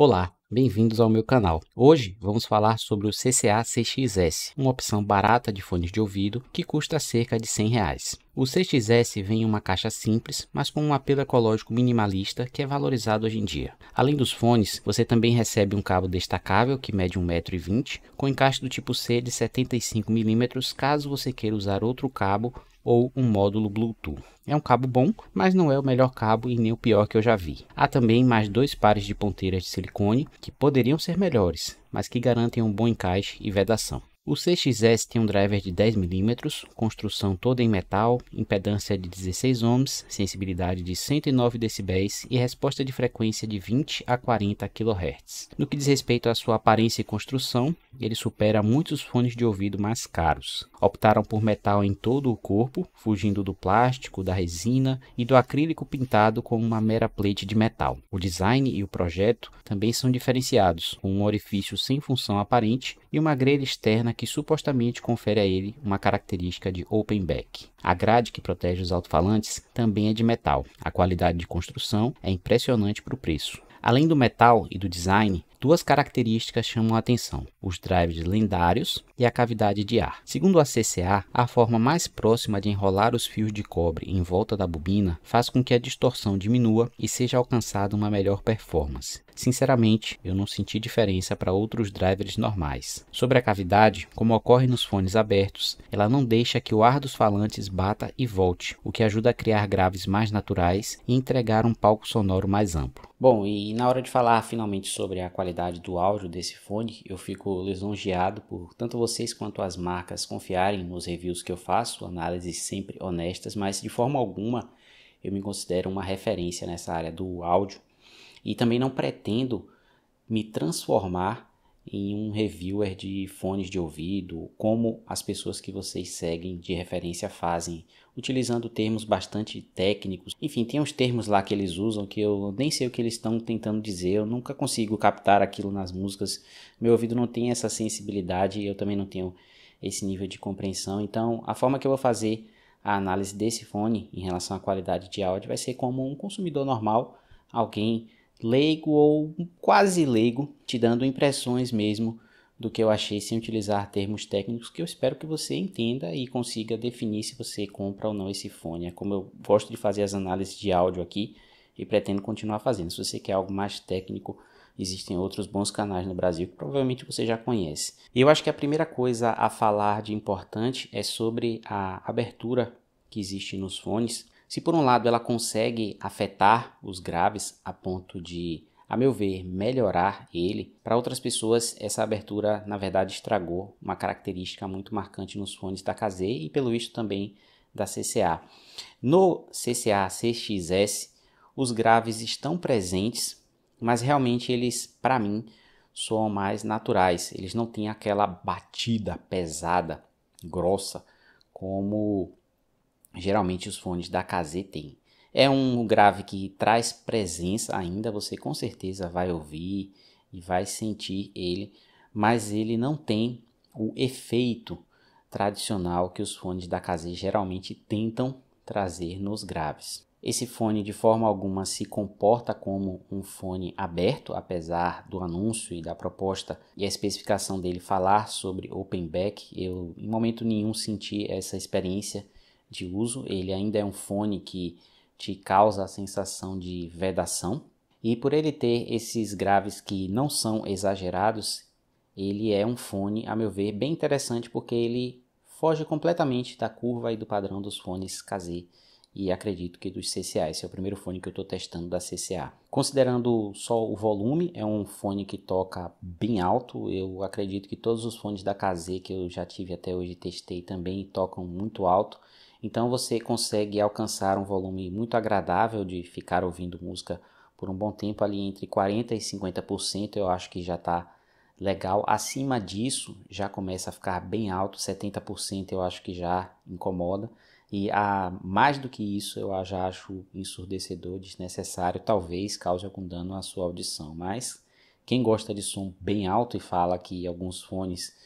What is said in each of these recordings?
Olá, bem-vindos ao meu canal. Hoje vamos falar sobre o CCA-CXS, uma opção barata de fones de ouvido que custa cerca de R$ 100. O CXS vem em uma caixa simples, mas com um apelo ecológico minimalista que é valorizado hoje em dia. Além dos fones, você também recebe um cabo destacável que mede 1,20 m, com encaixe do tipo C de 75 mm, caso você queira usar outro cabo ou um módulo Bluetooth. É um cabo bom, mas não é o melhor cabo e nem o pior que eu já vi. Há também mais dois pares de ponteiras de silicone que poderiam ser melhores, mas que garantem um bom encaixe e vedação. O CXS tem um driver de 10 mm, construção toda em metal, impedância de 16 ohms, sensibilidade de 109 dB e resposta de frequência de 20 a 40 kHz. No que diz respeito à sua aparência e construção, ele supera muitos fones de ouvido mais caros. Optaram por metal em todo o corpo, fugindo do plástico, da resina e do acrílico pintado com uma mera plate de metal. O design e o projeto também são diferenciados, com um orifício sem função aparente e uma grelha externa que supostamente confere a ele uma característica de open back. A grade que protege os alto-falantes também é de metal. A qualidade de construção é impressionante para o preço. Além do metal e do design, duas características chamam a atenção: os drives lendários e a cavidade de ar. Segundo a CCA, a forma mais próxima de enrolar os fios de cobre em volta da bobina faz com que a distorção diminua e seja alcançada uma melhor performance. Sinceramente, eu não senti diferença para outros drivers normais. Sobre a cavidade, como ocorre nos fones abertos, ela não deixa que o ar dos falantes bata e volte, o que ajuda a criar graves mais naturais e entregar um palco sonoro mais amplo. Bom, e na hora de falar finalmente sobre a qualidade do áudio desse fone, eu fico lisonjeado por tanto vocês quanto as marcas confiarem nos reviews que eu faço, análises sempre honestas, mas de forma alguma eu me considero uma referência nessa área do áudio e também não pretendo me transformar em um reviewer de fones de ouvido, como as pessoas que vocês seguem de referência fazem, utilizando termos bastante técnicos. Enfim, tem uns termos lá que eles usam que eu nem sei o que eles estão tentando dizer, eu nunca consigo captar aquilo nas músicas, meu ouvido não tem essa sensibilidade e eu também não tenho esse nível de compreensão. Então, a forma que eu vou fazer a análise desse fone em relação à qualidade de áudio vai ser como um consumidor normal, alguém leigo ou quase leigo, te dando impressões mesmo do que eu achei sem utilizar termos técnicos que eu espero que você entenda e consiga definir se você compra ou não esse fone. É como eu gosto de fazer as análises de áudio aqui e pretendo continuar fazendo. Se você quer algo mais técnico, existem outros bons canais no Brasil que provavelmente você já conhece. E eu acho que a primeira coisa a falar de importante é sobre a abertura que existe nos fones. Se por um lado ela consegue afetar os graves a ponto de, a meu ver, melhorar ele, para outras pessoas essa abertura na verdade estragou uma característica muito marcante nos fones da KZ e pelo visto também da CCA. No CCA-CXS os graves estão presentes, mas realmente eles, para mim, soam mais naturais. Eles não têm aquela batida pesada, grossa, como geralmente os fones da KZ têm. É um grave que traz presença ainda, você com certeza vai ouvir e vai sentir ele, mas ele não tem o efeito tradicional que os fones da KZ geralmente tentam trazer nos graves. Esse fone de forma alguma se comporta como um fone aberto, apesar do anúncio e da proposta e a especificação dele falar sobre open back. Eu em momento nenhum senti essa experiência de uso. Ele ainda é um fone que te causa a sensação de vedação, e por ele ter esses graves que não são exagerados, ele é um fone, a meu ver, bem interessante porque ele foge completamente da curva e do padrão dos fones KZ e acredito que dos CCA. Esse é o primeiro fone que eu estou testando da CCA. Considerando só o volume, é um fone que toca bem alto. Eu acredito que todos os fones da KZ que eu já tive até hoje testei também tocam muito alto. Então você consegue alcançar um volume muito agradável de ficar ouvindo música por um bom tempo, ali entre 40% e 50%, eu acho que já está legal. Acima disso já começa a ficar bem alto, 70% eu acho que já incomoda. E mais do que isso eu já acho ensurdecedor, desnecessário, talvez cause algum dano à sua audição. Mas quem gosta de som bem alto e fala que alguns fones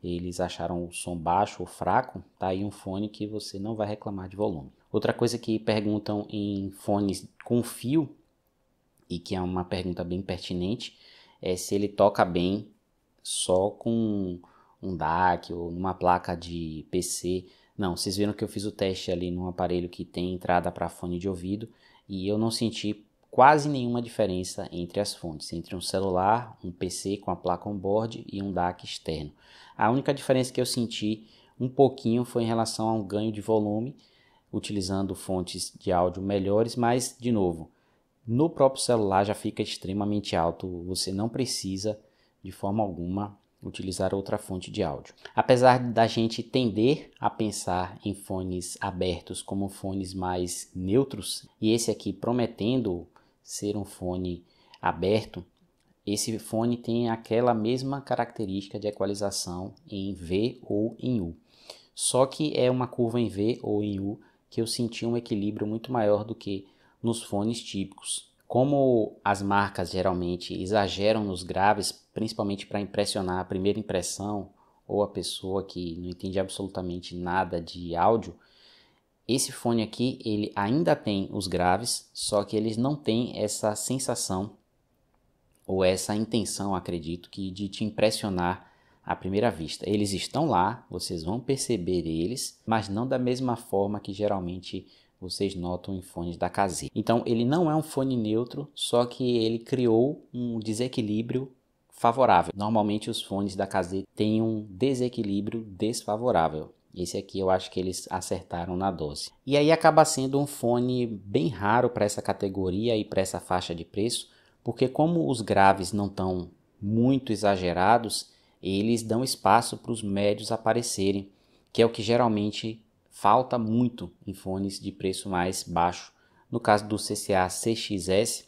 eles acharam o som baixo ou fraco, tá aí um fone que você não vai reclamar de volume. Outra coisa que perguntam em fones com fio, e que é uma pergunta bem pertinente, se ele toca bem só com um DAC ou numa placa de PC. Não, vocês viram que eu fiz o teste ali num aparelho que tem entrada para fone de ouvido e eu não senti quase nenhuma diferença entre as fontes, entre um celular, um PC com a placa on-board e um DAC externo. A única diferença que eu senti um pouquinho foi em relação a um ganho de volume, utilizando fontes de áudio melhores, mas, de novo, no próprio celular já fica extremamente alto, você não precisa, de forma alguma, utilizar outra fonte de áudio. Apesar da gente tender a pensar em fones abertos como fones mais neutros, e esse aqui prometendo ser um fone aberto, esse fone tem aquela mesma característica de equalização em V ou em U. Só que é uma curva em V ou em U que eu senti um equilíbrio muito maior do que nos fones típicos. Como as marcas geralmente exageram nos graves, principalmente para impressionar a primeira impressão ou a pessoa que não entende absolutamente nada de áudio, esse fone aqui ele ainda tem os graves, só que eles não têm essa sensação ou essa intenção, acredito, que de te impressionar à primeira vista. Eles estão lá, vocês vão perceber eles, mas não da mesma forma que geralmente vocês notam em fones da KZ. Então ele não é um fone neutro, só que ele criou um desequilíbrio favorável. Normalmente os fones da KZ têm um desequilíbrio desfavorável. Esse aqui eu acho que eles acertaram na dose. E aí acaba sendo um fone bem raro para essa categoria e para essa faixa de preço, porque como os graves não estão muito exagerados, eles dão espaço para os médios aparecerem, que é o que geralmente falta muito em fones de preço mais baixo. No caso do CCA CX-S,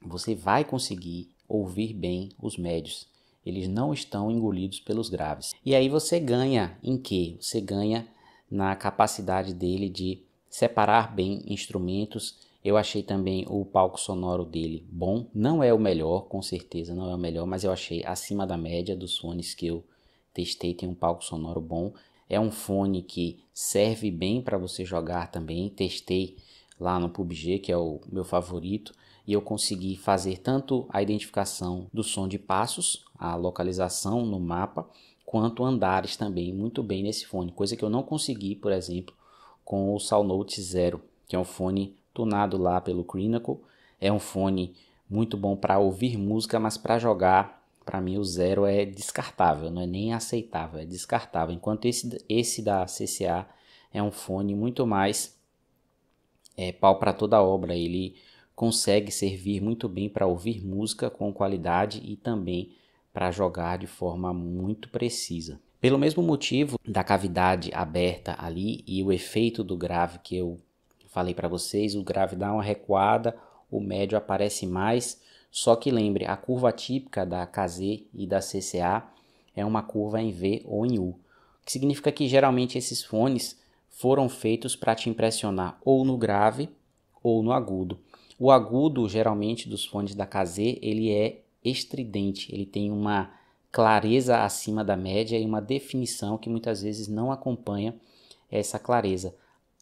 você vai conseguir ouvir bem os médios. Eles não estão engolidos pelos graves. E aí você ganha em quê? Você ganha na capacidade dele de separar bem instrumentos. Eu achei também o palco sonoro dele bom. Não é o melhor, com certeza não é o melhor, mas eu achei acima da média dos fones que eu testei. Tem um palco sonoro bom. É um fone que serve bem para você jogar também. Testei lá no PUBG, que é o meu favorito, e eu consegui fazer tanto a identificação do som de passos, a localização no mapa, quanto andares também muito bem nesse fone, coisa que eu não consegui, por exemplo, com o Soundnote Zero, que é um fone tunado lá pelo Crinacle. É um fone muito bom para ouvir música, mas para jogar, para mim o Zero é descartável, não é nem aceitável, é descartável. Enquanto esse da CCA é um fone muito mais pau para toda obra, ele consegue servir muito bem para ouvir música com qualidade e também para jogar de forma muito precisa. Pelo mesmo motivo da cavidade aberta ali e o efeito do grave que eu falei para vocês, o grave dá uma recuada, o médio aparece mais, só que lembre, a curva típica da KZ e da CCA é uma curva em V ou em U, o que significa que geralmente esses fones foram feitos para te impressionar ou no grave ou no agudo. O agudo, geralmente, dos fones da KZ, ele é estridente, ele tem uma clareza acima da média e uma definição que muitas vezes não acompanha essa clareza.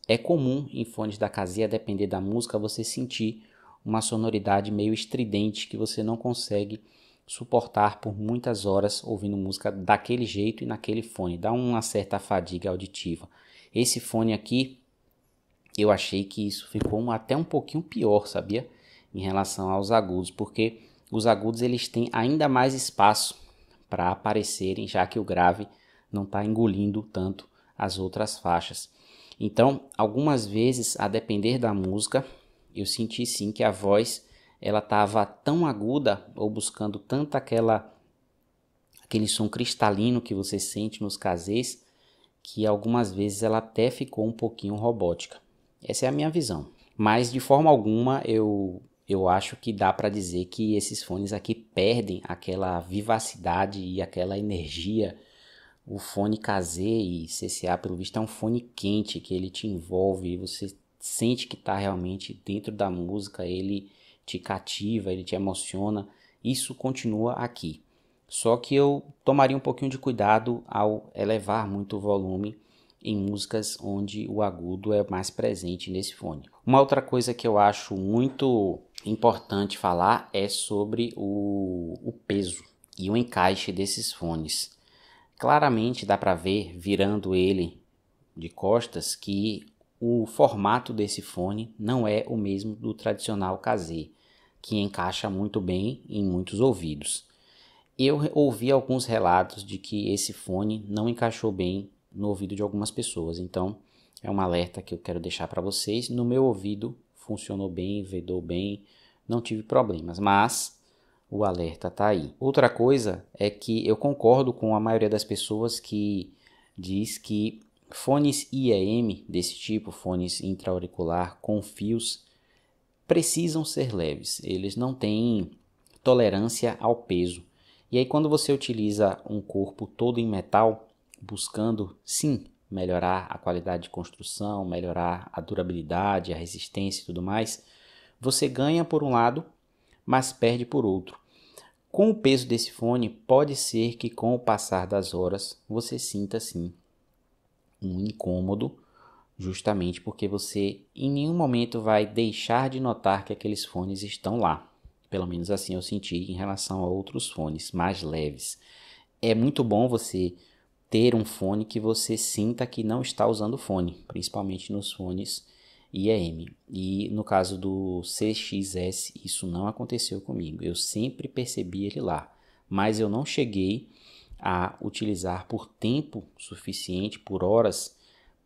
É comum em fones da KZ, a depender da música, você sentir uma sonoridade meio estridente que você não consegue suportar por muitas horas ouvindo música daquele jeito e naquele fone. Dá uma certa fadiga auditiva. Esse fone aqui, eu achei que isso ficou até um pouquinho pior, sabia? Em relação aos agudos, porque os agudos eles têm ainda mais espaço para aparecerem, já que o grave não está engolindo tanto as outras faixas. Então, algumas vezes, a depender da música, eu senti sim que a voz ela estava tão aguda ou buscando tanto aquele som cristalino que você sente nos KZs, que algumas vezes ela até ficou um pouquinho robótica. Essa é a minha visão. Mas de forma alguma eu acho que dá para dizer que esses fones aqui perdem aquela vivacidade e aquela energia. O fone KZ e CCA, pelo visto, é um fone quente, que ele te envolve e você sente que está realmente dentro da música, ele te cativa, ele te emociona. Isso continua aqui. Só que eu tomaria um pouquinho de cuidado ao elevar muito o volume em músicas onde o agudo é mais presente nesse fone. Uma outra coisa que eu acho muito importante falar é sobre o peso e o encaixe desses fones. Claramente dá para ver, virando ele de costas, que o formato desse fone não é o mesmo do tradicional KZ, que encaixa muito bem em muitos ouvidos. Eu ouvi alguns relatos de que esse fone não encaixou bem no ouvido de algumas pessoas, então é um alerta que eu quero deixar para vocês. No meu ouvido funcionou bem, vedou bem, não tive problemas, mas o alerta está aí. Outra coisa é que eu concordo com a maioria das pessoas que diz que fones IEM desse tipo, fones intra-auricular com fios, precisam ser leves. Eles não têm tolerância ao peso. E aí quando você utiliza um corpo todo em metal, buscando sim melhorar a qualidade de construção, melhorar a durabilidade, a resistência e tudo mais, você ganha por um lado, mas perde por outro. Com o peso desse fone, pode ser que com o passar das horas você sinta sim um incômodo, justamente porque você em nenhum momento vai deixar de notar que aqueles fones estão lá. Pelo menos assim eu senti em relação a outros fones mais leves. É muito bom você ter um fone que você sinta que não está usando fone, principalmente nos fones IEM. E no caso do CXS, isso não aconteceu comigo. Eu sempre percebi ele lá, mas eu não cheguei a utilizar por tempo suficiente, por horas,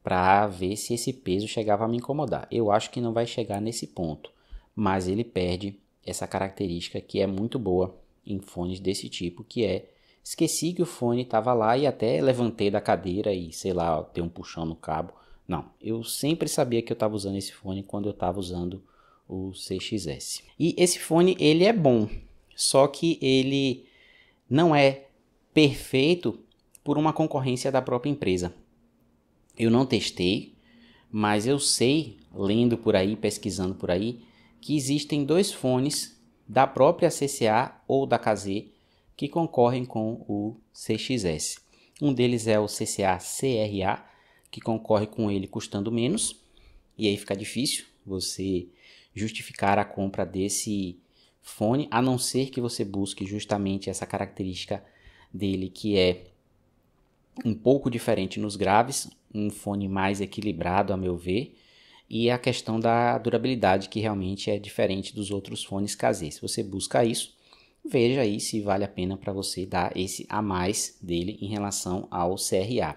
para ver se esse peso chegava a me incomodar. Eu acho que não vai chegar nesse ponto, mas ele perde essa característica que é muito boa em fones desse tipo, que é esqueci que o fone estava lá e até levantei da cadeira e sei lá, dei um puxão no cabo. Não, eu sempre sabia que eu estava usando esse fone quando eu estava usando o CXS. E esse fone ele é bom, só que ele não é perfeito por uma concorrência da própria empresa. Eu não testei, mas eu sei, lendo por aí, pesquisando por aí, que existem dois fones da própria CCA ou da KZ que concorrem com o CXS. Um deles é o CCA CRA, que concorre com ele custando menos, e aí fica difícil você justificar a compra desse fone, a não ser que você busque justamente essa característica dele, que é um pouco diferente nos graves, um fone mais equilibrado a meu ver, e a questão da durabilidade, que realmente é diferente dos outros fones KZ. Se você busca isso, veja aí se vale a pena para você dar esse a mais dele em relação ao CRA.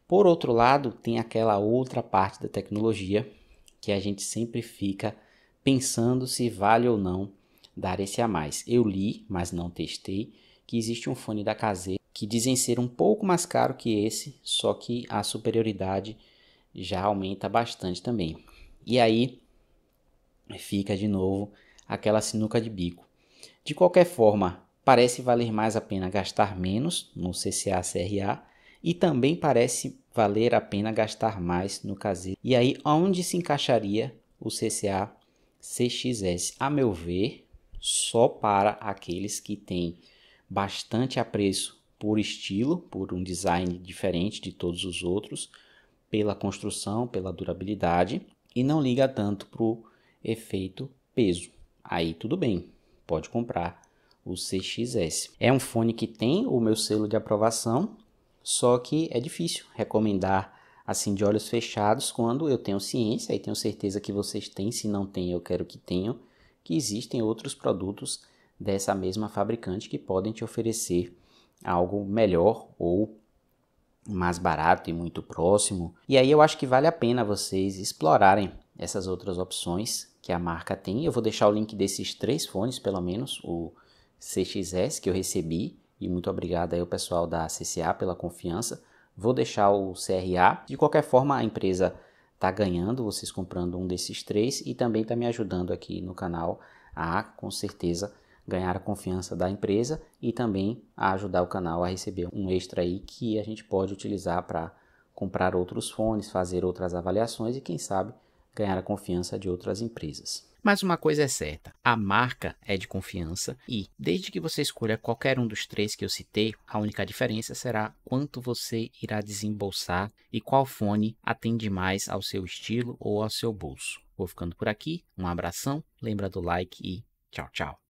Por outro lado, tem aquela outra parte da tecnologia que a gente sempre fica pensando se vale ou não dar esse a mais. Eu li, mas não testei, que existe um fone da KZ que dizem ser um pouco mais caro que esse, só que a superioridade já aumenta bastante também. E aí fica de novo aquela sinuca de bico. De qualquer forma, parece valer mais a pena gastar menos no CCA-CRA e também parece valer a pena gastar mais no KZ. E aí, onde se encaixaria o CCA-CXS? A meu ver, só para aqueles que têm bastante apreço por estilo, por um design diferente de todos os outros, pela construção, pela durabilidade, e não liga tanto para o efeito peso. Aí tudo bem, pode comprar o CXS. É um fone que tem o meu selo de aprovação, só que é difícil recomendar assim de olhos fechados quando eu tenho ciência, e tenho certeza que vocês têm, se não tem eu quero que tenham, que existem outros produtos dessa mesma fabricante que podem te oferecer algo melhor ou mais barato e muito próximo. E aí eu acho que vale a pena vocês explorarem essas outras opções que a marca tem. Eu vou deixar o link desses 3 fones, pelo menos, o CXS que eu recebi, e muito obrigado aí ao pessoal da CCA pela confiança. Vou deixar o CRA. De qualquer forma, a empresa está ganhando vocês comprando um desses 3 e também está me ajudando aqui no canal a, com certeza, ganhar a confiança da empresa e também a ajudar o canal a receber um extra aí que a gente pode utilizar para comprar outros fones, fazer outras avaliações e quem sabe ganhar a confiança de outras empresas. Mas uma coisa é certa, a marca é de confiança e, desde que você escolha qualquer um dos 3 que eu citei, a única diferença será quanto você irá desembolsar e qual fone atende mais ao seu estilo ou ao seu bolso. Vou ficando por aqui, um abração, lembra do like e tchau, tchau.